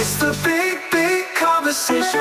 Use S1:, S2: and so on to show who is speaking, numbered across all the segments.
S1: It's the big, big conversation.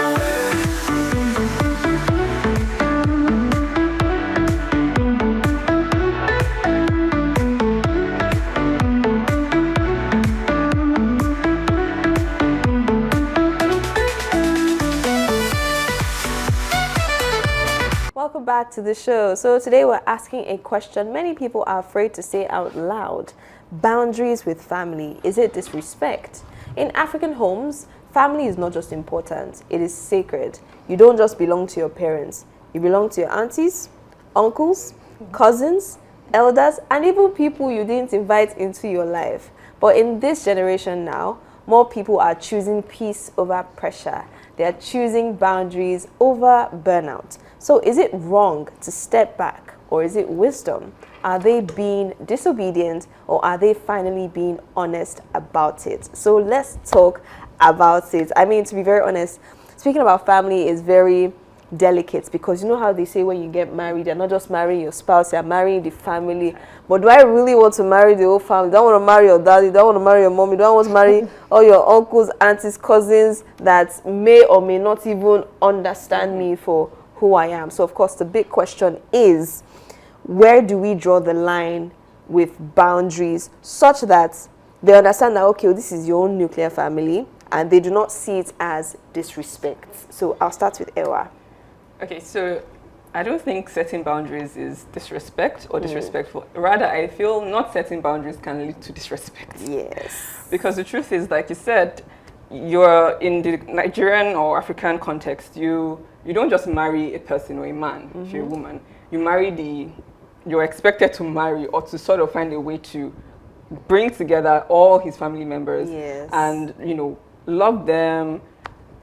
S2: Welcome back to the show. So today we're asking a question many people are afraid to say out loud. Boundaries with family. Is it disrespect? In African homes, family is not just important, it is sacred. You don't just belong to your parents. You belong to your aunties, uncles, cousins, elders, and even people you didn't invite into your life. But in this generation now, more people are choosing peace over pressure. They are choosing boundaries over burnout. So is it wrong to step back, or is it wisdom? Are they being disobedient, or are they finally being honest about it? So let's talk about it. I mean, to be very honest, speaking about family is very delicate, because you know how they say when you get married, you're not just marrying your spouse, you're marrying the family. But do I really want to marry the whole family? Do I want to marry your daddy? Do I want to marry your mommy? Do I want to marry all your uncles, aunties, cousins that may or may not even understand me for who I am? So of course the big question is, where do we draw the line with boundaries such that they understand that, okay, this is your own nuclear family, and they do not see it as disrespect? So I'll start with Ewa.
S3: Okay, so I don't think setting boundaries is disrespect or disrespectful. Rather, I feel not setting boundaries can lead to disrespect.
S2: Yes.
S3: Because the truth is, like you said, you're in the Nigerian or African context, you don't just marry a person or a man if you're a woman. You marry you're expected to marry, or to sort of find a way to bring together all his family members.
S2: Yes.
S3: And, you know, love them,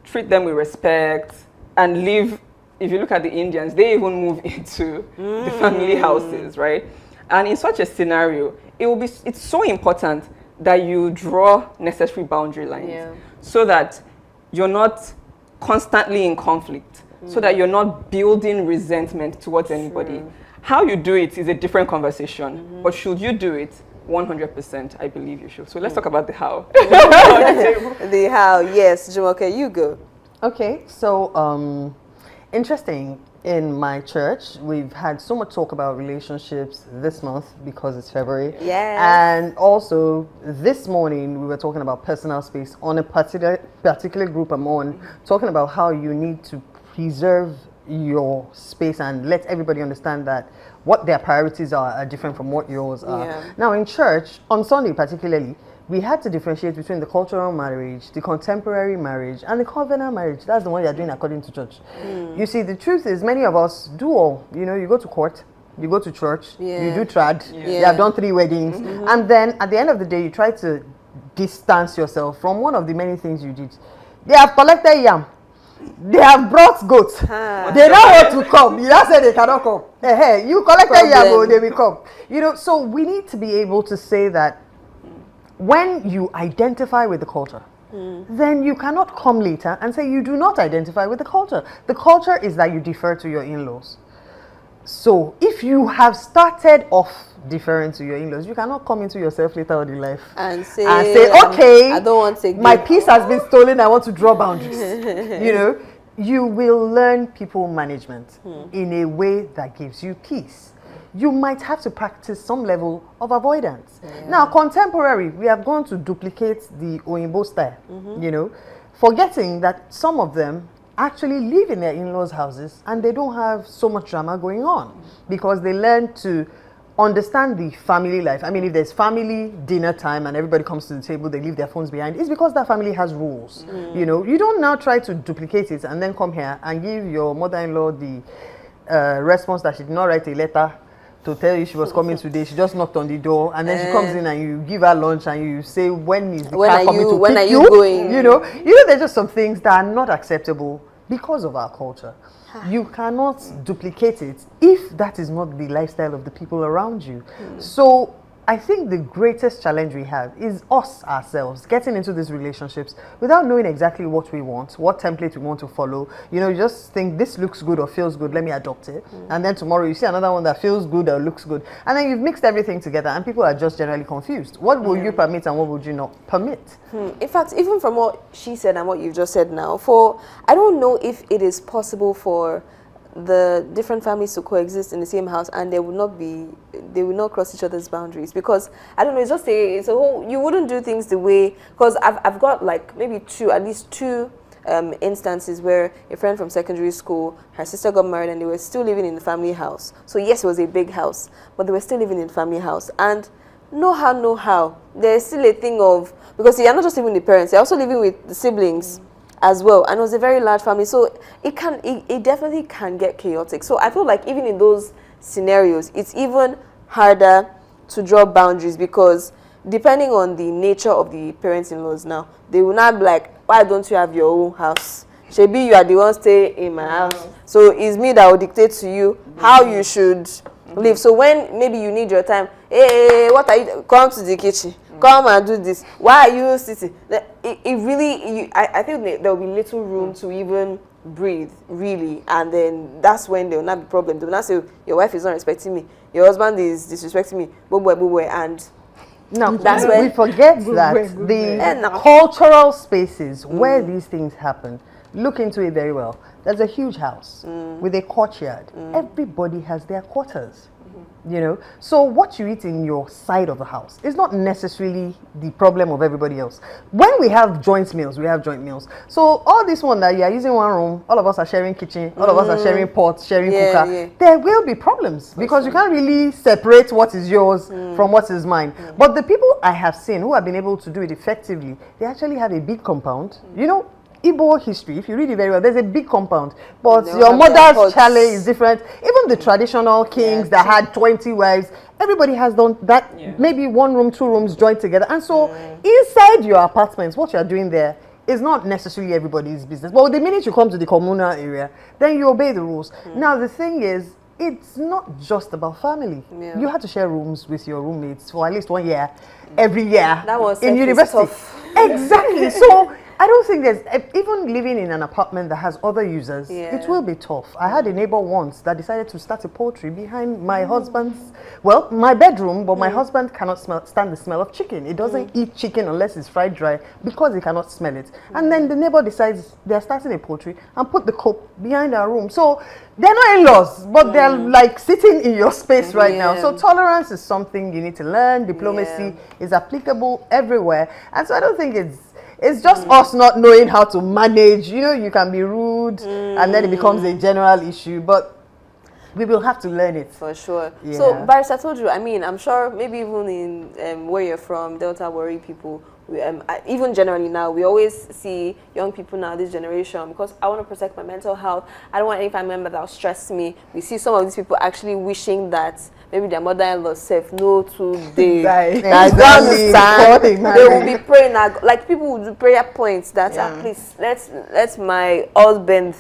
S3: treat them with respect, and live. If you look at the Indians, they even move into the family houses, right? And in such a scenario, it's so important that you draw necessary boundary lines, so that you're not constantly in conflict, so that you're not building resentment towards anybody. How you do it is a different conversation, but should you do it? 100%, I believe you should. So let's talk about the how.
S2: The how, yes. Jumoke, you go.
S4: Okay, so interesting. In my church, we've had so much talk about relationships this month because it's February.
S2: Yes.
S4: And also this morning we were talking about personal space on a particular group I'm on, talking about how you need to preserve your space and let everybody understand that what their priorities are different from what yours are.
S2: Yeah.
S4: Now in church, on Sunday particularly, we had to differentiate between the cultural marriage, the contemporary marriage, and the covenant marriage. That's the one you're doing according to church. You see, the truth is many of us do all. You know, you go to court, you go to church, you do trad, you have done 3 weddings, and then at the end of the day, you try to distance yourself from one of the many things you did. They have collected yam. They have brought goats. They don't want to come. You just say they cannot come. Hey, you collected yam, they will come. You know, so we need to be able to say that when you identify with the culture, then you cannot come later and say you do not identify with the culture. The culture is that you defer to your in-laws. So if you have started off deferring to your in-laws, you cannot come into yourself later on in life
S2: And say
S4: okay,
S2: I don't want to
S4: my peace has been stolen, I want to draw boundaries. You know, you will learn people management in a way that gives you peace. You might have to practice some level of avoidance. Now, contemporary, we have gone to duplicate the Oyinbo style, you know, forgetting that some of them actually live in their in-laws' houses and they don't have so much drama going on because they learn to understand the family life. I mean, if there's family dinner time and everybody comes to the table, they leave their phones behind, it's because that family has rules. You know, you don't now try to duplicate it and then come here and give your mother-in-law the response that she did not write a letter to tell you she was coming today. She just knocked on the door and then she comes in and you give her lunch and you say, when is the car coming to pick you?
S2: Going?
S4: You know, there's just some things that are not acceptable because of our culture. You cannot duplicate it if that is not the lifestyle of the people around you. So I think the greatest challenge we have is us ourselves getting into these relationships without knowing exactly what we want, what template we want to follow. You know, you just think this looks good or feels good, let me adopt it. And then tomorrow you see another one that feels good or looks good. And then you've mixed everything together and people are just generally confused. What will you permit and what would you not permit?
S2: In fact, even from what she said and what you've just said now, I don't know if it is possible for the different families to coexist in the same house and they will not cross each other's boundaries, because I don't know, it's a whole, you wouldn't do things the way, because I've got like maybe at least two instances where a friend from secondary school, her sister got married and they were still living in the family house. So yes, it was a big house, but they were still living in the family house, and no how there's still a thing of, because you're not just living with the parents, you're also living with the siblings as well, and it was a very large family, so it definitely can get chaotic. So I feel like even in those scenarios, it's even harder to draw boundaries, because depending on the nature of the parents-in-laws now, they will not be like, why don't you have your own house? Shebi, you are the one stay in my house, so it's me that will dictate to you how you should live. So when maybe you need your time, hey, what are you, come to the kitchen, come and do this, why are you sitting? I think there will be little room to even breathe, really, and then that's when there will not be problem. They will not say, your wife is not respecting me, your husband is disrespecting me, and
S4: no,
S2: that's when
S4: we forget that the cultural spaces where these things happen, look into it very well. There's a huge house with a courtyard. Everybody has their quarters. You know, so what you eat in your side of the house is not necessarily the problem of everybody else. When we have joint meals, we have joint meals. So all this one that you are using one room, all of us are sharing kitchen, all of us are sharing pots, sharing cooker. Yeah. There will be problems because you can't really separate what is yours from what is mine. But the people I have seen who have been able to do it effectively, they actually have a big compound. You know, Igbo history, if you read it very well, there's a big compound, but your mother's chalet is different. Even the traditional kings that had 20 wives, everybody has done that. Maybe one room, two rooms joined together, and so inside your apartments, what you are doing there is not necessarily everybody's business. But the minute you come to the communal area, then you obey the rules. Now the thing is, it's not just about family. You had to share rooms with your roommates for at least 1 year, every year
S2: that was
S4: in university. Exactly. So I don't think there's, even living in an apartment that has other users, it will be tough. I had a neighbor once that decided to start a poultry behind my husband's, well, my bedroom, but my husband cannot stand the smell of chicken. He doesn't eat chicken unless it's fried dry because he cannot smell it. And then the neighbor decides they're starting a poultry and put the cook behind our room. So they're not in-laws, but they're like sitting in your space right now. So tolerance is something you need to learn. Diplomacy is applicable everywhere. And so I don't think it's just us not knowing how to manage. You know, you can be rude and then it becomes a general issue, but we will have to learn it.
S2: For sure. So, Barrister, I told you, I mean, I'm sure maybe even in where you're from, Delta Warri people, even generally now, we always see young people now, this generation, because I want to protect my mental health. I don't want any family member that will stress me. We see some of these people actually wishing that maybe their mother-in-law safe no today. They will be praying, like people will do prayer points that please let's my husband,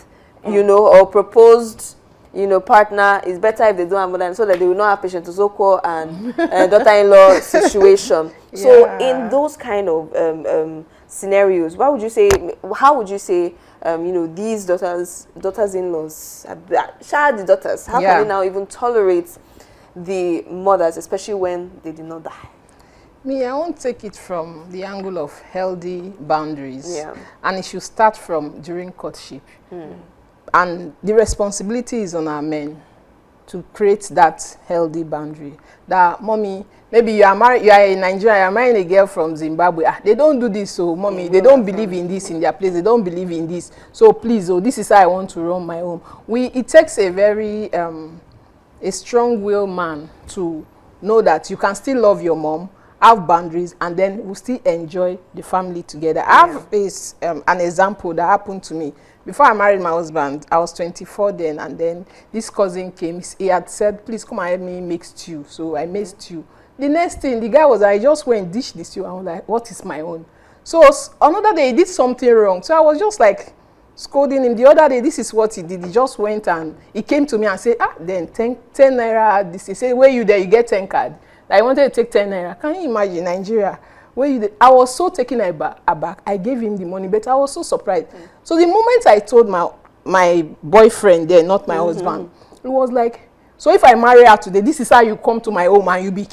S2: you know, or proposed, you know, partner is better if they don't have mother, so that they will not have patient to so-called and daughter-in-law situation. So in those kind of scenarios, how would you say, you know, these daughters-in-laws, the daughters, how can they now even tolerate the mothers, especially when they did not die?
S5: Me, I won't take it from the angle of healthy boundaries. And it should start from during courtship. And the responsibility is on our men to create that healthy boundary. That, mommy, maybe you are married, you are in Nigeria, you are marrying a girl from Zimbabwe. They don't do this, so mommy, they don't believe in this in their place. They don't believe in this. So please, this is how I want to run my home. It takes a very a strong-willed man to know that you can still love your mom, have boundaries, and then we'll still enjoy the family together. I have an example that happened to me. Before I married my husband, I was 24 then, and then this cousin came. He had said, please come and help me make stew. So I made stew. The next thing, the guy was, I just went and dished the stew. I was like, what is my own? So another day, he did something wrong. So I was just like scolding him. The other day, this is what he did. He just went and he came to me and said, then 10 naira. This. He said, where you there? You get 10 card. that I wanted to take 10 naira. Can you imagine Nigeria? Where I was so taken aback. I gave him the money, but I was so surprised. So the moment I told my boyfriend there, not my husband, it was like, so if I marry her today, this is how you come to my home and you be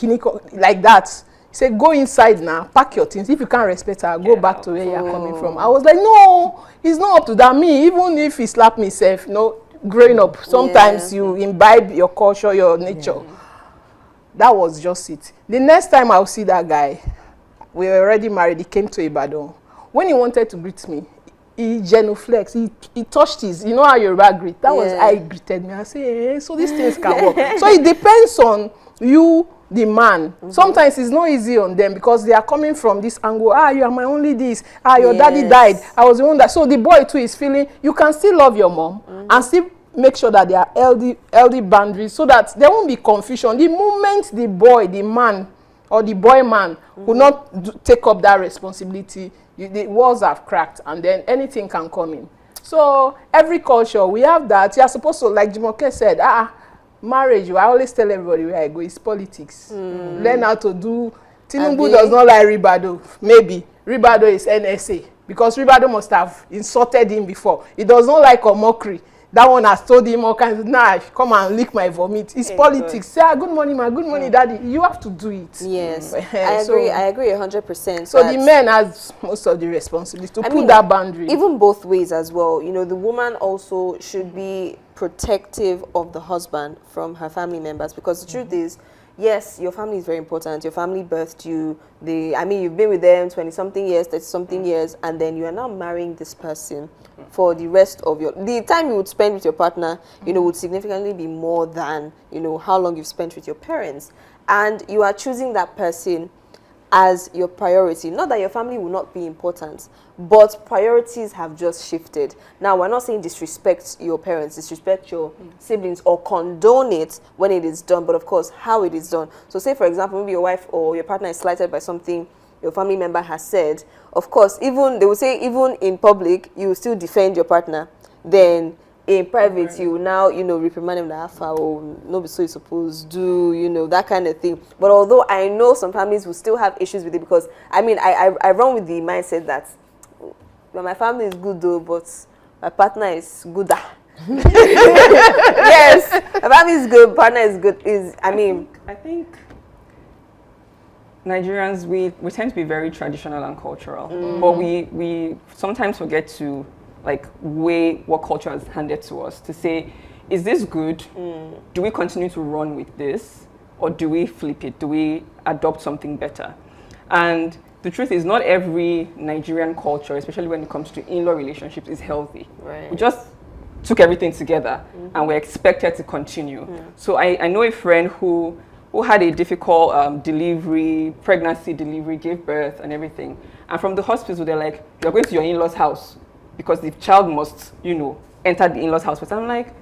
S5: like that. He said, go inside now, pack your things. If you can't respect her, go back to where you're coming from. I was like, no, it's not up to that. Me, even if he slapped me self, growing up, sometimes you imbibe your culture, your nature. That was just it. The next time I'll see that guy, we were already married, he came to Ibadan. When he wanted to greet me, he genuflexed, he touched his, you know how Yoruba greet? That was how he greeted me. I say, so these things can work. So it depends on you, the man. Sometimes it's not easy on them because they are coming from this angle. You are my only this. Your daddy died. I was the one that. So the boy too is feeling, you can still love your mom and still make sure that there are healthy boundaries so that there won't be confusion. The moment the boy, the man, or the boy man will not take up that responsibility, the walls have cracked and then anything can come in. So every culture, we have that. You're supposed to, like Jumoke said, marriage, I always tell everybody where I go, it's politics. Learn how to do. Tinubu does not like Ribado. Maybe. Ribado is NSA. Because Ribado must have insulted him before. He does not like a mockery. That one has told him all kinds of, nah, come and lick my vomit. It's politics. Say, good morning, ma, good morning, daddy. You have to do it.
S2: Yes, I agree 100%.
S5: So the man has most of the responsibility to put that boundary.
S2: Even both ways as well. The woman also should be protective of the husband from her family members, because the truth is, yes, your family is very important. Your family birthed you. You've been with them 20-something years, 30-something years, and then you are now marrying this person for the rest of the time you would spend with your partner, would significantly be more than, how long you've spent with your parents. And you are choosing that person as your priority. Not that your family will not be important, but priorities have just shifted. Now, we're not saying disrespect your parents, disrespect your siblings, or condone it when it is done, but of course, how it is done. So say, for example, maybe your wife or your partner is slighted by something your family member has said. Of course, they will say, even in public, you will still defend your partner. Then in private, you will now, reprimand them that no be so you supposed do, that kind of thing. But although I know some families will still have issues with it, because I run with the mindset that my family is good though, but my partner is gooder. Yes, my family is good, partner is good.
S3: I think Nigerians, we tend to be very traditional and cultural, but we sometimes forget to weigh what culture has handed to us, to say, is this good? Do we continue to run with this, or do we flip it? Do we adopt something better? And the truth is, not every Nigerian culture, especially when it comes to in-law relationships, is healthy.
S2: Right.
S3: We just took everything together and we're expected to continue. So I know a friend who had a difficult pregnancy delivery, gave birth and everything. And from the hospital, they're like, you're going to your in-law's house because the child must, enter the in-law's house. But I'm like,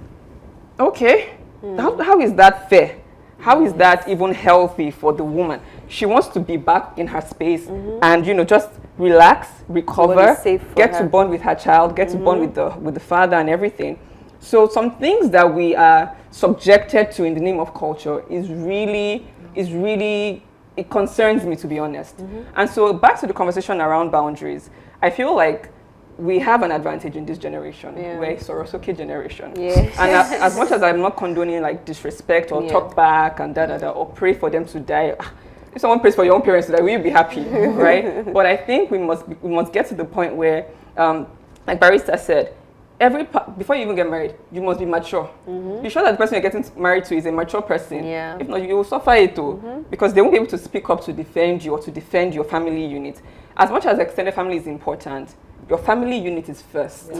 S3: okay, how is that fair? How is that even healthy for the woman? She wants to be back in her space and, just relax, recover, get to bond with her child, get to bond with the father and everything. So some things that we are subjected to in the name of culture is really, it concerns me, to be honest. And so back to the conversation around boundaries, I feel like we have an advantage in this generation. We're a Sorosoke generation. And as much as I'm not condoning disrespect or talk back and or pray for them to die, if someone prays for your own parents to die, will you be happy, right? But I think we must get to the point where, like Barrister said, before you even get married, you must be mature. Be sure that the person you're getting married to is a mature person. If not, you will suffer it too, because they won't be able to speak up to defend you or to defend your family unit. As much as extended family is important, your family unit is first.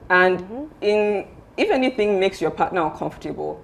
S3: And if anything makes your partner uncomfortable,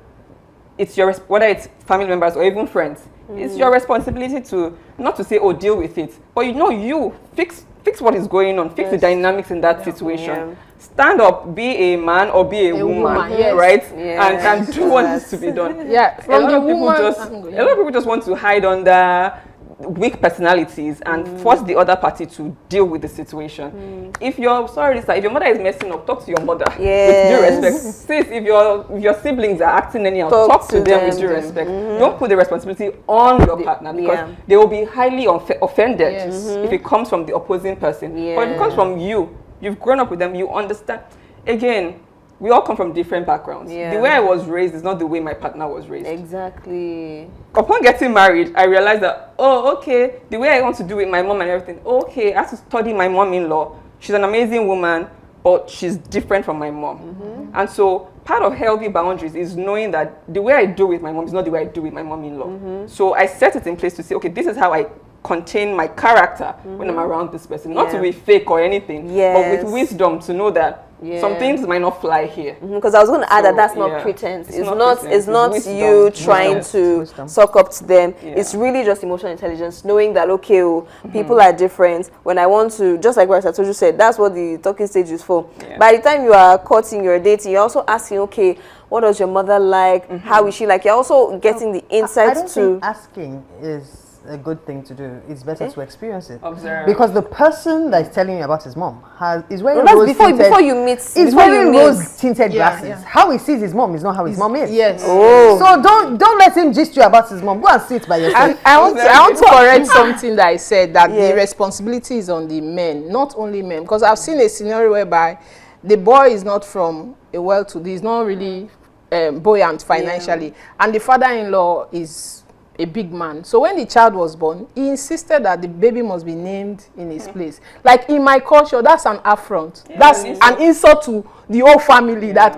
S3: it's whether it's family members or even friends, it's your responsibility to not to say, oh, deal with it, but you fix what is going on, fix the dynamics in that situation. Stand up, be a man or be a woman, right? And can do what needs to be done.
S5: From
S3: a lot of people just want to hide under weak personalities and force the other party to deal with the situation. If your if your mother is messing up, talk to your mother with due respect. Sis, if your siblings are acting anyhow, talk to them with due respect. Don't put the responsibility on your partner, because they will be highly offended if it comes from the opposing person. But if it comes from you, you've grown up with them, you understand. Again, we all come from different backgrounds. The way I was raised is not the way my partner was raised.
S2: Exactly.
S3: Upon getting married, I realized that, oh, okay, the way I want to do with my mom and everything, okay, I have to study my mom-in-law. She's an amazing woman, but she's different from my mom. And so part of healthy boundaries is knowing that the way I do with my mom is not the way I do with my mom-in-law. So I set it in place to say, okay, this is how I contain my character when I'm around this person. Not to be fake or anything, but with wisdom to know that some things might not fly here.
S2: Because I was going to add that that's not pretense. It's not you trying to suck up to them. It's really just emotional intelligence, knowing that, okay, people are different. When I want to, just like what I told you said, that's what the talking stage is for. By the time you are courting, you're dating, you're also asking, okay, what does your mother like? How is she like? You're also getting the insights
S4: I don't think asking is a good thing to do. It's better to experience it.
S3: Observe.
S4: Because the person that is telling you about his mom is wearing
S2: before you meet.
S4: He's wearing rose-tinted glasses. How he sees his mom is not how his mom is.
S5: Yes.
S4: So don't let him gist you about his mom. Go and sit by yourself.
S5: I want to correct something that I said, that the responsibility is on the men, not only men. Because I've seen a scenario whereby the boy is not from a well-to-do, he's not really buoyant financially, and the father-in-law is a big man. So when the child was born, he insisted that the baby must be named in his place. Like in my culture, that's an affront. That's an insult to the whole family. That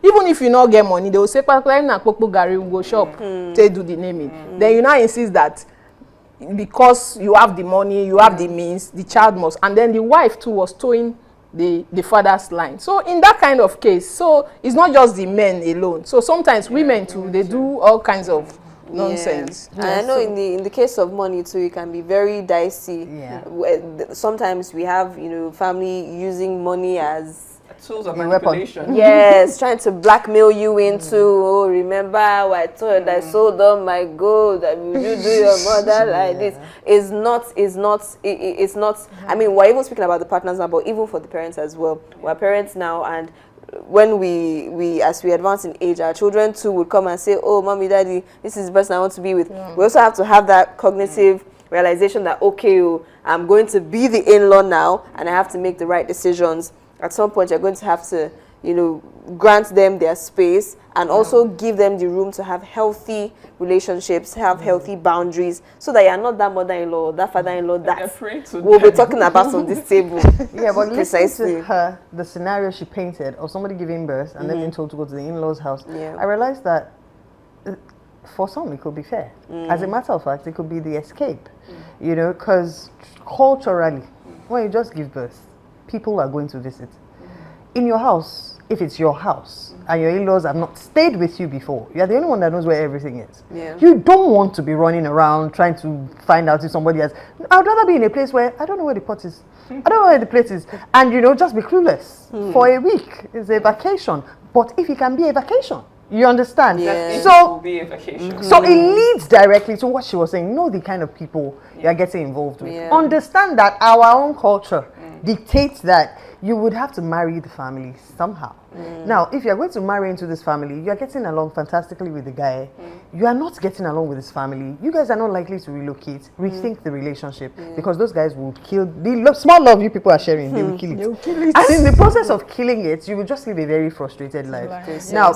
S5: even if you not get money, they will say, "Gary will go shop, they do the naming." Then you now insist that because you have the money, you have the means, the child must. And then the wife too was towing the father's line. So in that kind of case, so it's not just the men alone. So sometimes women too, they do all kinds of nonsense.
S2: And I know in the case of money too, it can be very dicey. Sometimes we have family using money as
S3: tools of manipulation.
S2: Yes, trying to blackmail you into, oh, remember I told I sold all my gold, that you do your mother like this. It's not I mean, we're even speaking about the partners now, but even for the parents as well. We're parents now, and when we as we advance in age, our children too would come and say, oh, mommy, daddy, this is the person I want to be with. We also have to have that cognitive realization that, okay, I'm going to be the in-law now, and I have to make the right decisions. At some point, you're going to have to, grant them their space, and also give them the room to have healthy relationships, have healthy boundaries, so that you're not that mother-in-law or that father-in-law that we'll be talking about on this table.
S4: But listen to her, the scenario she painted of somebody giving birth and then being told to go to the in-laws' house. I realized that for some it could be fair. As a matter of fact, it could be the escape, because culturally, when you just give birth, people are going to visit. In your house, if it's your house and your in-laws have not stayed with you before, you're the only one that knows where everything is. You don't want to be running around trying to find out if somebody has. I'd rather be in a place where I don't know where the pot is. I don't know where the plate is. And just be clueless for a week. It's a vacation. But if it can be a vacation, you understand? So
S3: be a vacation.
S4: So it leads directly to what she was saying. Know the kind of people you're getting involved with. Understand that our own culture dictates that you would have to marry the family somehow. Now, if you're going to marry into this family, you're getting along fantastically with the guy. You are not getting along with his family. You guys are not likely to relocate. Rethink the relationship, because those guys would kill the small love you people are sharing. They will kill it. And in the process of killing it, you will just live a very frustrated life. Now,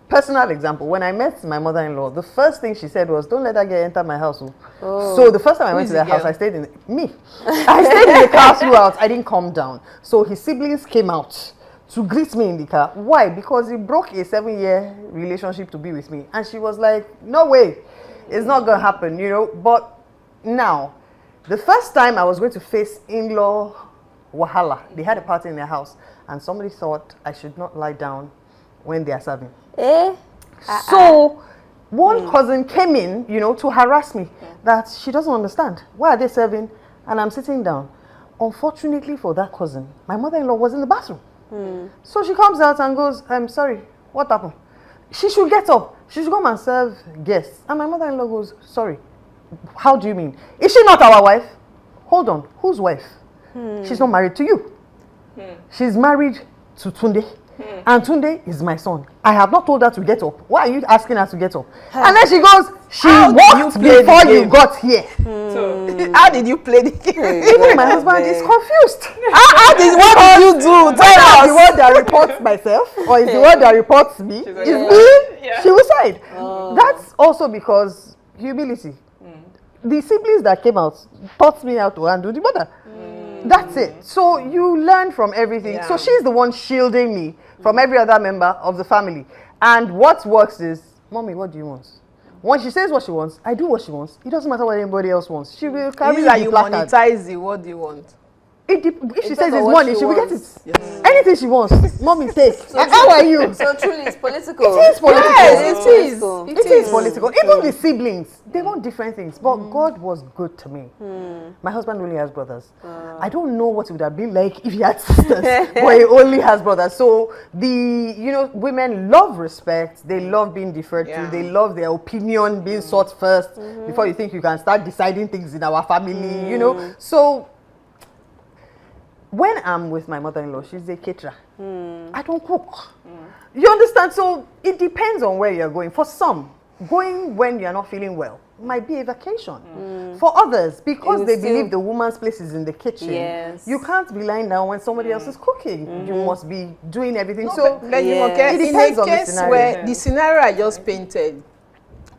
S4: personal example, when I met my mother-in-law, the first thing she said was, don't let that girl enter my house. So the first time I went to their house, I stayed in I stayed in the car throughout. I didn't calm down. So his siblings came out to greet me in the car. Why? Because he broke a 7-year relationship to be with me. And she was like, no way, it's not going to happen, But now, the first time I was going to face in-law wahala, they had a party in their house, and somebody thought I should not lie down when they are serving. So one cousin came in, to harass me that she doesn't understand. Why are they serving? And I'm sitting down. Unfortunately for that cousin, my mother-in-law was in the bathroom. So she comes out and goes, I'm sorry, what happened? She should get up. She should come and serve guests. And my mother-in-law goes, sorry, How do you mean? Is she not our wife? Hold on, whose wife? She's not married to you. She's married to Tunde. And Tunde is my son. I have not told her to get up. Why are you asking her to get up? And then she goes, she walked before you got here.
S3: So,
S5: How did you play the game?
S4: Even my husband is confused.
S5: What did you do?
S4: Whether
S5: Tell
S4: the
S5: us.
S4: word that reports myself or is the word that reports me
S3: She's like,
S4: is
S3: yeah.
S4: me,
S3: Yeah.
S4: she will side. That's also because humility. The siblings that came out taught me how to handle the mother. That's it. So you learn from everything.
S5: Yeah.
S4: So she's the one shielding me from every other member of the family. And what works is, Mommy, what do you want? When she says what she wants, I do what she wants. It doesn't matter what anybody else wants. She will carry
S5: Is it that
S4: the
S5: you
S4: placard.
S5: monetize it? What do you want?
S4: If she
S2: Depends
S4: says
S2: on
S4: it's
S2: what
S4: money,
S2: she
S4: she will get it.
S2: wants.
S5: Yes.
S4: Anything she wants, Mommy, take. How are you?
S2: So truly, it's political.
S4: It is political.
S5: Yes, it is.
S2: Political.
S4: It is political. Even the siblings, they want different things. But God was good to me. My husband only has brothers. I don't know what it would have been like if he had sisters, but he only has brothers. So women love respect. They love being deferred to.
S5: Yeah.
S4: They love their opinion being sought first before you think you can start deciding things in our family. So when I'm with my mother-in-law, she's a caterer. I don't cook. You understand? So it depends on where you're going. For some, going when you're not feeling well might be a vacation. For others, because
S2: would
S4: they
S2: still-
S4: believe the woman's place is in the kitchen,
S2: Yes.
S4: you can't be lying down when somebody else is cooking. You must be doing everything.
S5: No,
S4: So
S5: but
S2: Yeah.
S5: Jumoke,
S4: It
S5: in
S4: depends
S5: a
S4: on the
S5: case
S4: scenario.
S5: where the scenario I just painted,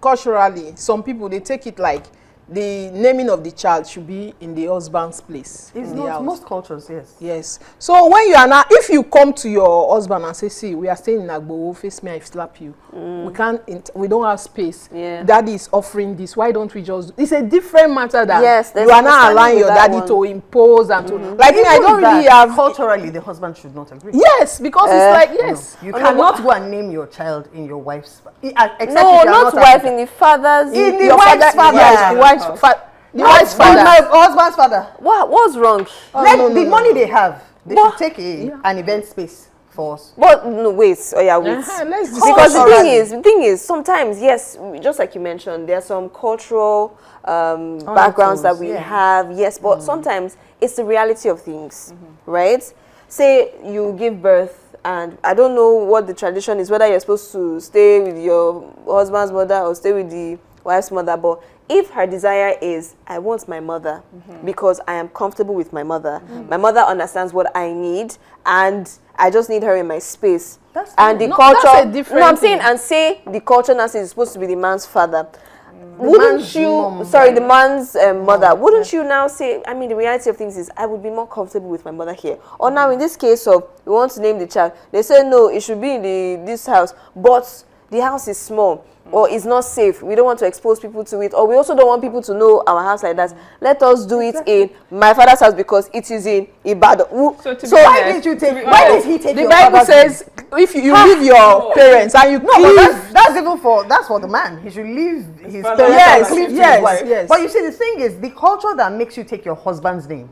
S5: culturally, some people, they take it like the naming of the child should be in the husband's place.
S4: it's
S5: in the
S4: not
S5: house.
S4: most cultures, yes.
S5: Yes. So when you are now, if you come to your husband and say, see, we are staying in Agbowo, face me, I slap you. We don't have space.
S2: Yeah.
S5: Daddy is offering this. Why don't we just, it's a different matter that
S2: Yes, there's
S5: you are not
S2: understanding
S5: allowing
S2: with
S5: your
S2: that
S5: daddy
S2: one.
S5: to impose and to, like me, I
S4: Even
S5: don't really
S4: that,
S5: have,
S4: culturally, the husband should not agree.
S5: yes, because it's like, yes.
S4: You cannot go and name your child in your wife's except
S2: No,
S4: if you are
S2: not
S4: not
S2: wife,
S4: African.
S2: in the father's.
S4: In the
S5: Your
S4: wife's father.
S5: Yes, the wife's father. The wife's
S4: Not
S5: father.
S4: my husband's father.
S2: What's wrong?
S4: The money they have, they
S2: What?
S4: should take an event space for us.
S2: But no, wait. Oh yeah, wait.
S5: Let's
S2: Because the
S5: culturally.
S2: thing is, sometimes yes, just like you mentioned, there are some cultural backgrounds that we
S4: yeah.
S2: have. Yes, but sometimes it's the reality of things, right? Say you give birth, and I don't know what the tradition is, whether you're supposed to stay with your husband's mother or stay with the wife's mother, but if her desire is, I want my mother because I am comfortable with my mother. My mother understands what I need, and I just need her in my space.
S4: That's
S2: And the
S5: No,
S2: culture.
S5: that's a different
S2: No, I'm saying,
S5: thing.
S2: and say the culture now says it's supposed to be the man's father.
S4: man's
S2: Wouldn't you?
S4: mom.
S2: Sorry, the man's mother. Wouldn't you now say? I mean, the reality of things is, I would be more comfortable with my mother here. Or now, in this case of we want to name the child, they say no, it should be in this house, but the house is small. Or it's not safe. We don't want to expose people to it. Or we also don't want people to know our house like that. Let us do it in my father's house because it is in Ibadan.
S3: So to be
S4: Why
S3: honest,
S4: did you take?
S3: to be
S4: Why
S3: honest,
S4: did he take
S5: The
S4: your
S5: Bible
S4: father's name?
S5: says, if you leave your parents and you
S4: No, but that's even for the man. He should leave his
S3: father.
S4: parents
S5: Yes,
S4: and cleave to
S5: yes,
S4: his wife.
S5: yes.
S4: But you see, the thing is, the culture that makes you take your husband's name,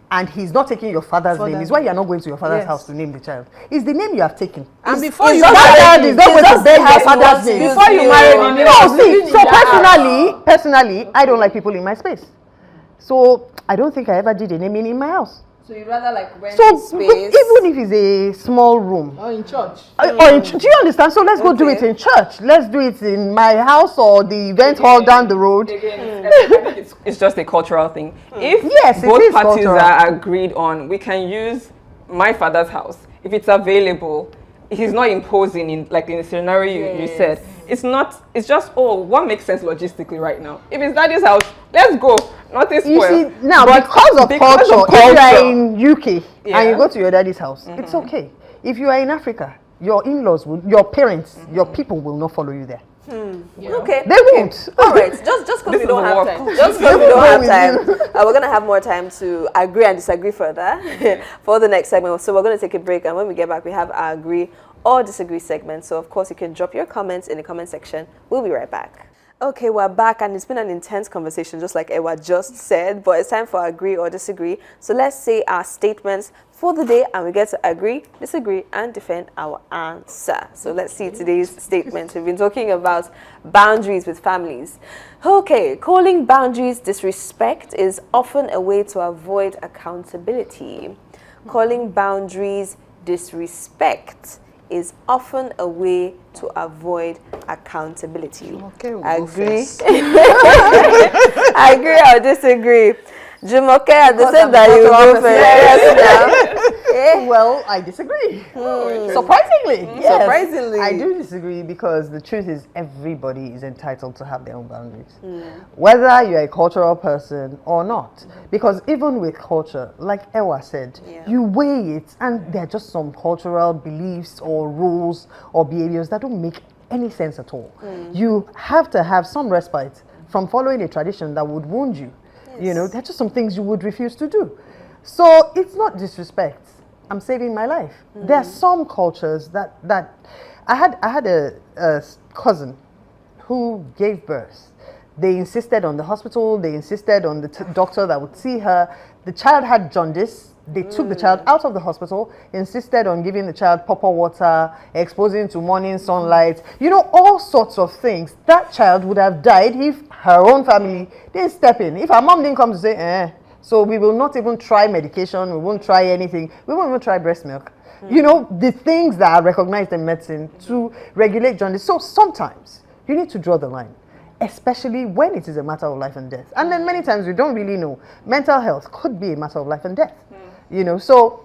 S4: and he's not taking your father's name, is why you're not going to your father's
S5: Yes.
S4: house to name the child. It's the name you have taken.
S5: and before you
S4: That
S5: marry
S4: child is not
S2: it's
S4: going to
S2: just
S4: bear
S2: the
S4: your
S2: house you
S4: father's
S2: want to
S4: name.
S2: use
S5: Before you
S2: you.
S5: marry the name,
S4: No,
S5: living
S4: see,
S5: in
S4: so
S5: their house.
S4: personally, I don't like people in my space. So I don't think I ever did a naming in my house.
S2: So you rather like rent
S4: So
S2: space.
S4: even if it's a small room,
S5: or in church.
S4: do you understand? So let's go do it
S2: Okay.
S4: in church. Let's do it in my house or the event hall down the road.
S3: Again, I think it's just a cultural thing. If
S4: Yes, it
S3: both
S4: is
S3: parties
S4: cultural.
S3: are agreed on, we can use my father's house if it's available. He's not imposing in the scenario you said. It's not. It's just what makes sense logistically right now. If it's daddy's house, let's go. Nothing
S4: You
S3: spoiled.
S4: see, now
S3: But
S4: because of culture, if you are in UK
S3: Yeah.
S4: and you go to your daddy's house, it's okay. If you are in Africa, your in-laws will, your parents, your people will not follow you there.
S2: Okay.
S4: They won't.
S2: All right. Just because
S3: This
S2: we don't
S3: is
S2: have
S3: war.
S2: time. Just because we don't have time. We're gonna have more time to agree and disagree further for the next segment. So we're gonna take a break, and when we get back, we have our agree or disagree segment. So of course, you can drop your comments in the comment section. We'll be right back. Okay, we're back, and it's been an intense conversation, just like Ewa just said, but it's time for agree or disagree. So let's say our statements for the day, and we get to agree, disagree, and defend our answer. So let's see today's statement. We've been talking about boundaries with families. Okay, calling boundaries disrespect is often a way to avoid accountability. Calling boundaries disrespect is often a way to avoid accountability.
S5: Okay, we'll
S2: agree? Agree or disagree? Jumoke, at the same that you go first. Yes,
S4: Well, I disagree. Surprisingly, yes.
S2: Surprisingly.
S4: I do disagree because the truth is everybody is entitled to have their own boundaries. Whether you're a cultural person or not. Because even with culture, like Ewa said, you weigh it and there are just some cultural beliefs or rules or behaviors that don't make any sense at all. You have to have some respite from following a tradition that would wound you. You know, there are just some things you would refuse to do. So it's not disrespect. I'm saving my life. There are some cultures that I had a cousin who gave birth. They insisted on the hospital. They insisted on the doctor that would see her. The child had jaundice. They took the child out of the hospital, insisted on giving the child proper water, exposing to morning sunlight, you know, all sorts of things. That child would have died if her own family didn't step in. If her mom didn't come to say, so we will not even try medication, we won't try anything, we won't even try breast milk. You know, the things that are recognized in medicine to regulate jaundice. So sometimes you need to draw the line, especially when it is a matter of life and death. And then many times we don't really know. Mental health could be a matter of life and death. You know, so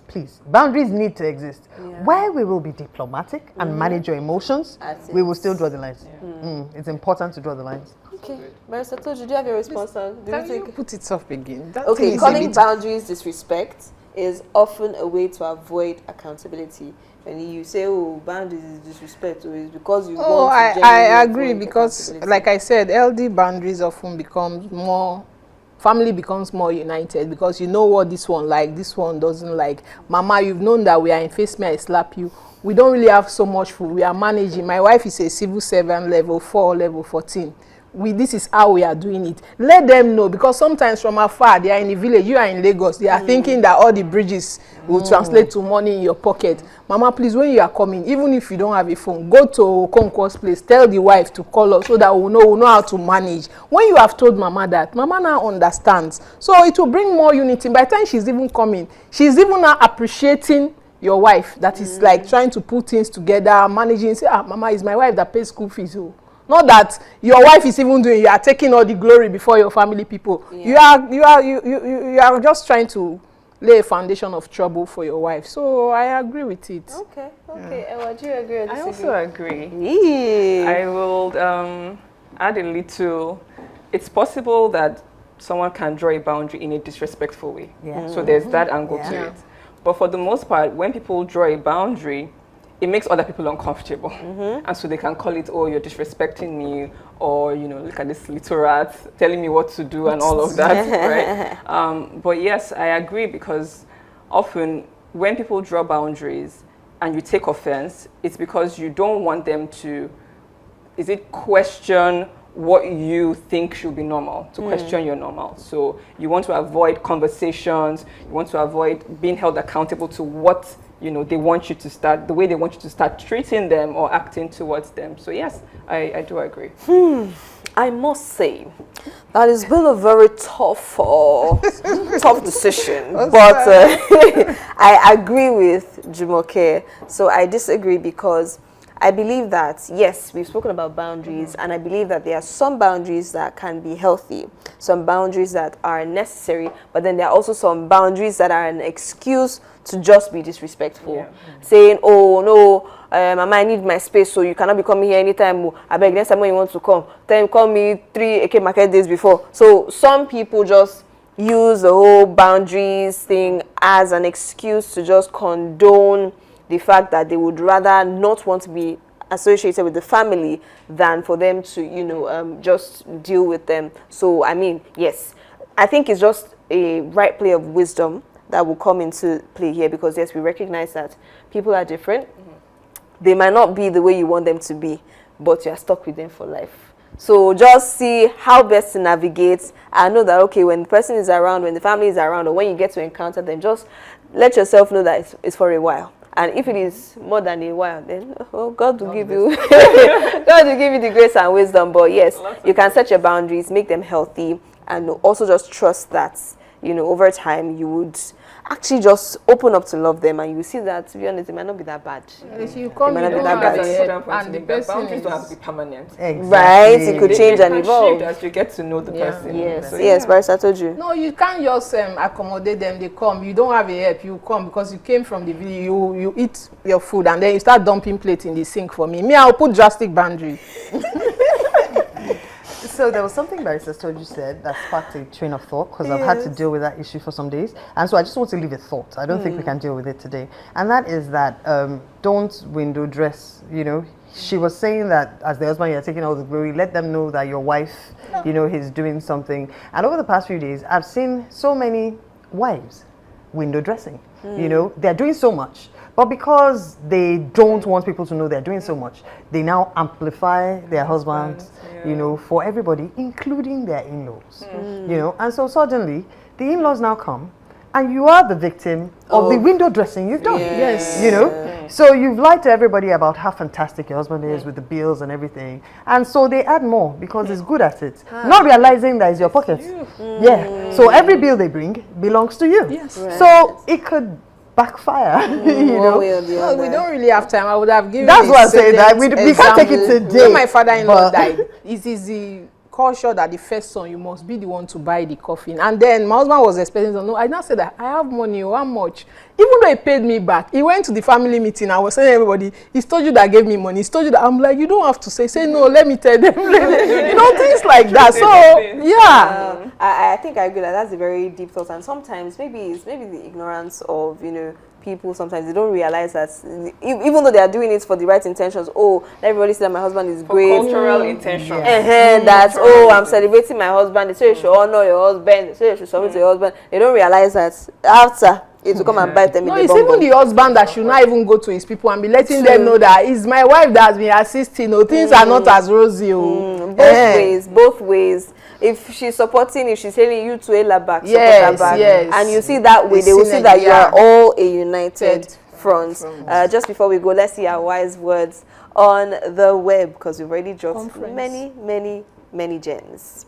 S4: please, boundaries need to exist. Where we will be diplomatic and manage your emotions, we will still draw the lines. It's important to draw the lines.
S2: Okay, Marissa, do you have your response on?
S5: Can you put it up again? That thing
S2: Okay,
S5: is
S2: calling boundaries disrespect is often a way to avoid accountability. When you say, oh, boundaries is disrespect, or it's because you want to
S5: I agree, because like I said, LD boundaries often becomes more, family becomes more united because you know what this one like, this one doesn't like. Mama, you've known that we are in face me, I slap you. We don't really have so much food. We are managing. My wife is a civil servant, level 4, level 14. This is how we are doing it. Let them know, because sometimes from afar, they are in the village, you are in Lagos, they are thinking that all the bridges will translate to money in your pocket. Mama, please, when you are coming, even if you don't have a phone, go to Okonkwo's place, tell the wife to call us so that we'll know how to manage. When you have told Mama that, Mama now understands. So it will bring more unity. By the time she's even coming, she's even now appreciating your wife that is like trying to put things together, managing, say, Mama, is my wife that pays school fees. Oh. Not that your wife is even doing, you are taking all the glory before your family people. You are just trying to lay a foundation of trouble for your wife. So I agree with it.
S2: Okay. Ewa, do you agree or disagree?
S3: I also agree.
S2: Yeah.
S3: I will add a little. It's possible that someone can draw a boundary in a disrespectful way. So there's that angle to it. But for the most part, when people draw a boundary, it makes other people uncomfortable. And so they can call it, oh, you're disrespecting me, or, you know, look at this little rat telling me what to do and all of that, right? But yes, I agree, because often when people draw boundaries and you take offense, it's because you don't want them to, question what you think should be normal, to question your normal. So you want to avoid conversations, you want to avoid being held accountable to what, you know, they want you to start, the way they want you to start treating them or acting towards them. So yes, I do agree.
S2: I must say that it's been a very tough decision, but I agree with Jumoke. So I disagree because I believe that, yes, we've spoken about boundaries, and I believe that there are some boundaries that can be healthy, some boundaries that are necessary, but then there are also some boundaries that are an excuse to just be disrespectful. Saying, oh, no, Mama, I need my space, so you cannot be coming here anytime. I beg, next time when you want to come, then call me 3 AK market days before. So some people just use the whole boundaries thing as an excuse to just condone the fact that they would rather not want to be associated with the family than for them to, you know, just deal with them. So, I mean, yes, I think it's just a right play of wisdom that will come into play here, because, yes, we recognize that people are different. They might not be the way you want them to be, but you're stuck with them for life. So just see how best to navigate and know that, okay, when the person is around, when the family is around, or when you get to encounter them, just let yourself know that it's for a while. And if it is more than a while, then God will give you God will give you the grace and wisdom. But yes, you can set your boundaries, make them healthy, and also just trust that, over time you would actually just open up to love them, and you see that, to be honest, it might not be that bad.
S5: If you come,
S2: It might
S5: you
S2: not be
S5: don't
S2: that
S5: have
S2: bad.
S5: a help, and the person
S3: boundaries don't have to
S5: is
S3: be permanent.
S4: Exactly.
S2: Right? It could change and
S3: They can
S2: evolve.
S3: shift as you get to know the person.
S2: Yes,
S3: So,
S2: yes, Barrister, I told you.
S5: no, you can't just accommodate them. They come, you don't have a help. You come because you came from the village. You eat your food and then you start dumping plates in the sink for me. I'll put drastic boundary.
S4: So there was something Barrister Toju said that sparked a train of thought, because I've had to deal with that issue for some days, and so I just want to leave a thought. I don't think we can deal with it today, and that is that don't window dress. She was saying that as the husband, you're taking all the glory. Let them know that your wife, he's doing something. And over the past few days, I've seen so many wives window dressing. They're doing so much. But because they don't want people to know they're doing so much, they now amplify their husbands, for everybody, including their in-laws. And so suddenly, the in-laws now come, and you are the victim of the window dressing you've done.
S5: Yes.
S4: So you've lied to everybody about how fantastic your husband is with the bills and everything. And so they add more because he's good at it. Not realizing that it's your pocket. Yeah. So every bill they bring belongs to you.
S5: Yes.
S4: So it could backfire.
S2: One way or the
S5: Well, we
S2: other.
S5: don't really have time. I would have given.
S4: That's
S5: a
S4: what I say, that
S5: salient
S4: we can't take it
S5: example.
S4: today,
S5: When my father-in-law
S4: but-
S5: died, it is the culture that the first son, you must be the one to buy the coffin. And then my husband was expecting to know. I now said that I have money. How much? Even though he paid me back, he went to the family meeting. I was telling everybody, he's told you that gave me money. He's told you that. I'm like, you don't have to say no. Let me tell them. Things like that. So yeah.
S2: I think I agree that that's a very deep thought, and sometimes maybe it's the ignorance of people. Sometimes they don't realize that even though they are doing it for the right intentions. Let everybody see that my husband is great.
S3: Cultural intention.
S2: That's I'm celebrating my husband. They say you should honor your husband. They say you should submit to your husband. They don't realize that after it will come and bite them
S5: No,
S2: in the
S5: it's
S2: bum
S5: even
S2: bum.
S5: the husband that should not even go to his people and be letting them know that it's my wife that has been assisting. Things are not as rosy.
S2: Both ways. If she's supporting, if she's telling you to Ella back, support
S5: Yes,
S2: her back,
S5: yes.
S2: and you see that way,
S5: The
S2: they will see that you are
S5: synergy,
S2: all a united
S5: Ted
S2: front. Just before we go, let's see our wise words on the web, because we've already dropped many gems.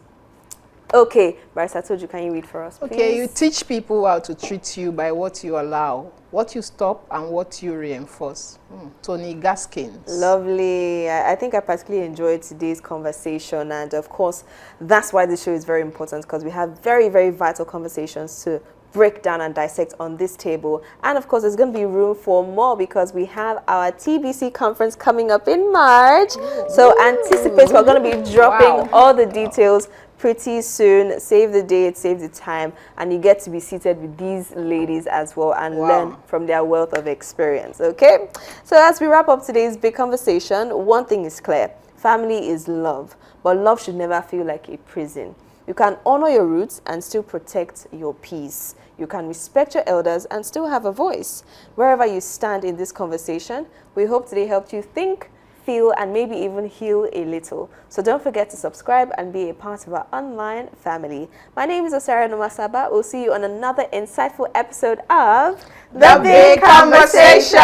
S2: Okay, Barrister, I told you, can you read for us, please?
S5: Okay, you teach people how to treat you by what you allow, what you stop, and what you reinforce. Tony Gaskins.
S2: Lovely. I think I particularly enjoyed today's conversation, and of course, that's why this show is very important, because we have very, very vital conversations to break down and dissect on this table. And of course, there's going to be room for more, because we have our TBC conference coming up in March. So anticipate, we're going to be dropping all the details pretty soon. Save the date, save the time, and you get to be seated with these ladies as well and learn from their wealth of experience. Okay, so as we wrap up today's big conversation, one thing is clear: family is love, but love should never feel like a prison. You can honor your roots and still protect your peace. You can respect your elders and still have a voice. Wherever you stand in this conversation, we hope today helped you think, feel, and maybe even heal a little. So don't forget to subscribe and be a part of our online family. My name is Osara Nomasaba. We'll see you on another insightful episode of
S5: The Big Conversation.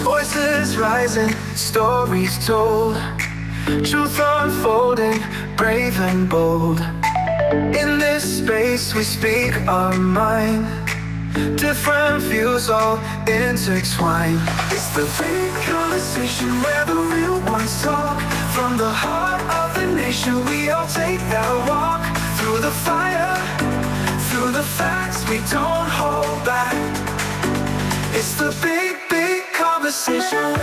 S1: Voices rising, stories told, truth unfolding, brave and bold. In this space we speak our mind, different views all intertwined. It's the big conversation where the real ones talk. From the heart of the nation we all take that walk. Through the fire, through the facts we don't hold back. It's the big conversation.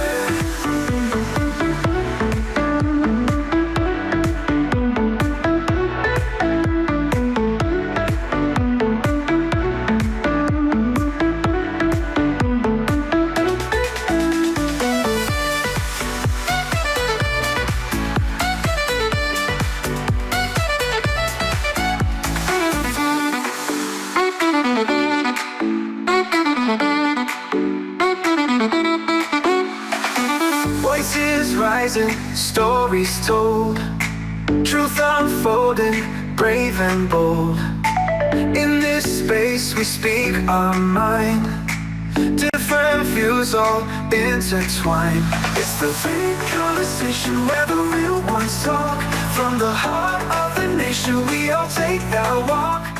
S1: Voices rising, stories told, truth unfolding, brave and bold. In this space we speak our mind. Different views all intertwined. It's the big conversation where the real ones talk. From the heart of the nation we all take that walk.